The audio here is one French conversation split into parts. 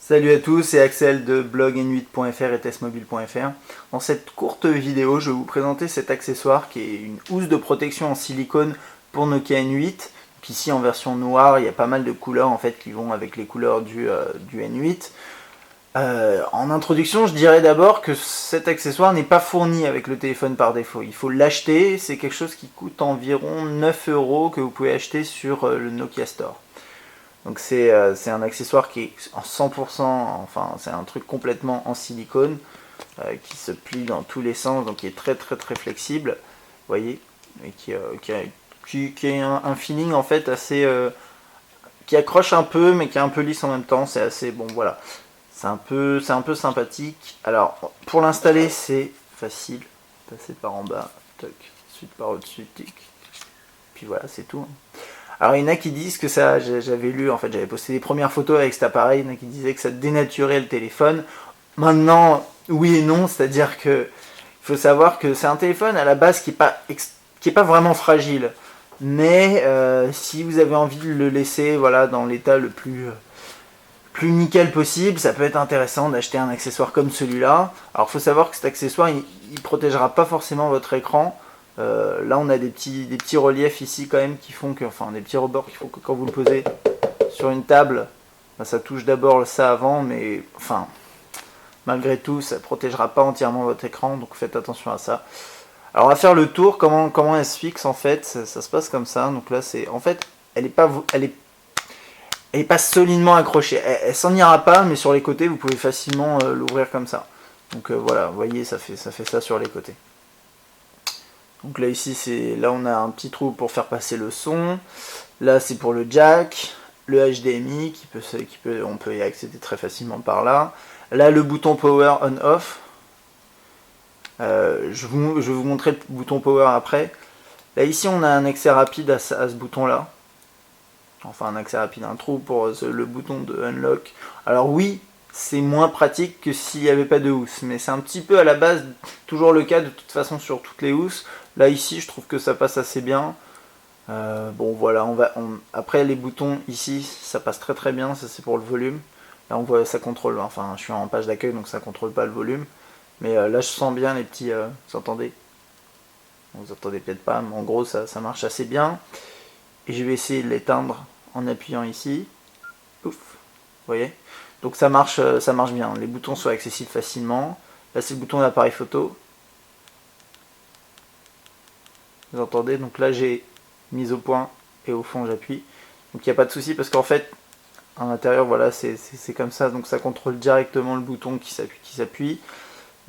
Salut à tous, c'est Axel de blog-n8.fr et testmobile.fr. Dans cette courte vidéo, je vais vous présenter cet accessoire qui est une housse de protection en silicone pour Nokia N8. Donc ici en version noire, il y a pas mal de couleurs en fait qui vont avec les couleurs du N8. En introduction, je dirais d'abord que cet accessoire n'est pas fourni avec le téléphone par défaut. Il faut l'acheter, c'est quelque chose qui coûte environ 9 € que vous pouvez acheter sur le Nokia Store. Donc c'est un accessoire qui est en 100%, enfin c'est un truc complètement en silicone, qui se plie dans tous les sens, donc qui est très flexible, vous voyez, et qui a un feeling en fait assez, qui accroche un peu, mais qui est un peu lisse en même temps, c'est assez, bon voilà, c'est un peu sympathique. Alors pour l'installer c'est facile, passer par en bas, toc, ensuite par au-dessus, tic, puis voilà c'est tout. Alors il y en a qui disent que ça, j'avais lu, en fait j'avais posté les premières photos avec cet appareil, il y en a qui disaient que ça dénaturait le téléphone. Maintenant, oui et non, c'est-à-dire que il faut savoir que c'est un téléphone à la base qui est pas vraiment fragile. Mais si vous avez envie de le laisser voilà, dans l'état le plus nickel possible, ça peut être intéressant d'acheter un accessoire comme celui-là. Alors il faut savoir que cet accessoire, il protégera pas forcément votre écran. Là on a des petits reliefs ici quand même qui font que, enfin des petits rebords qui font que quand vous le posez sur une table, bah, ça touche d'abord ça avant, mais enfin malgré tout ça ne protégera pas entièrement votre écran, donc faites attention à ça. Alors on va faire le tour, comment elle se fixe en fait, ça se passe comme ça, donc là c'est, en fait elle est pas solidement accrochée, elle s'en ira pas, mais sur les côtés vous pouvez facilement l'ouvrir comme ça. Donc voilà, vous voyez ça fait ça sur les côtés. Donc là ici là on a un petit trou pour faire passer le son. Là c'est pour le jack, le HDMI on peut y accéder très facilement par là. Là le bouton power on off. Je vais vous montrer le bouton power après. Là ici on a un accès rapide à ce bouton là. Enfin un accès rapide, un trou pour le bouton de unlock. Alors oui, c'est moins pratique que s'il n'y avait pas de housse, mais c'est un petit peu à la base toujours le cas de toute façon sur toutes les housses. Là ici je trouve que ça passe assez bien. Bon voilà, après les boutons ici ça passe très bien, ça c'est pour le volume. Là on voit ça contrôle, enfin je suis en page d'accueil donc ça contrôle pas le volume. Mais là je sens bien les petits, vous entendez? Vous entendez peut-être pas, mais en gros ça marche assez bien. Et je vais essayer de l'éteindre en appuyant ici. Ouf, vous voyez? Donc ça marche bien, les boutons sont accessibles facilement. Là c'est le bouton d'appareil photo. Vous entendez? Donc là j'ai mise au point et au fond j'appuie. Donc il n'y a pas de souci parce qu'en fait, à l'intérieur, voilà, c'est comme ça. Donc ça contrôle directement le bouton qui s'appuie.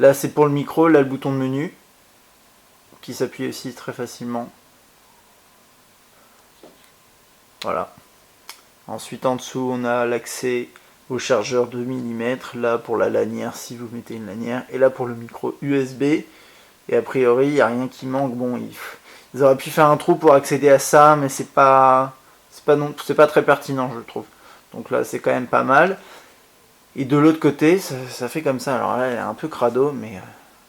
Là c'est pour le micro, là le bouton de menu qui s'appuie aussi très facilement. Voilà. Ensuite en dessous on a l'accès au chargeur 2 mm, là pour la lanière si vous mettez une lanière, et là pour le micro USB. Et a priori il n'y a rien qui manque. Bon, ils auraient pu faire un trou pour accéder à ça, mais c'est pas très pertinent je trouve. Donc là c'est quand même pas mal. Et de l'autre côté ça fait comme ça. Alors là elle est un peu crado, mais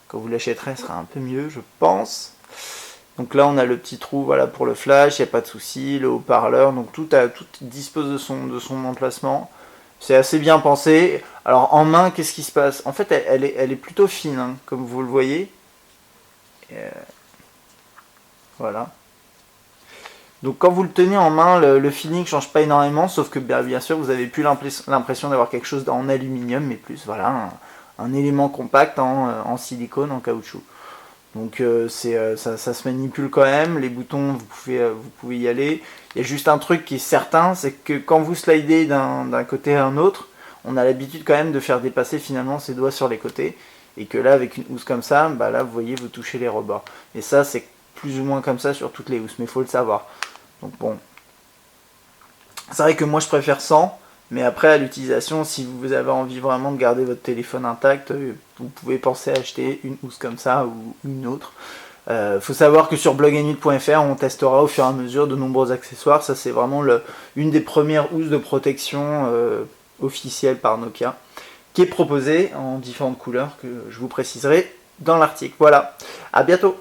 quand vous l'achèterez ce sera un peu mieux je pense. Donc là on a le petit trou voilà, pour le flash, il n'y a pas de souci, le haut-parleur, donc tout dispose de son emplacement. C'est assez bien pensé. Alors en main, qu'est-ce qui se passe? En fait elle est plutôt fine, hein, comme vous le voyez. Voilà. Donc quand vous le tenez en main, le feeling ne change pas énormément, sauf que bien sûr vous avez plus l'impression d'avoir quelque chose en aluminium, mais plus voilà, un élément compact en silicone, en caoutchouc. Donc ça se manipule quand même, les boutons vous pouvez y aller. Il y a juste un truc qui est certain, c'est que quand vous slidez d'un côté à un autre, on a l'habitude quand même de faire dépasser finalement ses doigts sur les côtés. Et que là avec une housse comme ça, bah là vous voyez vous touchez les rebords. Et ça c'est plus ou moins comme ça sur toutes les housses, mais il faut le savoir. Donc bon, c'est vrai que moi je préfère sans. Mais après à l'utilisation, si vous avez envie vraiment de garder votre téléphone intact, vous pouvez penser à acheter une housse comme ça ou une autre. Faut savoir que sur blog-n8.fr on testera au fur et à mesure de nombreux accessoires. Ça c'est vraiment une des premières housses de protection officielles par Nokia, qui est proposée en différentes couleurs que je vous préciserai dans l'article. Voilà, à bientôt.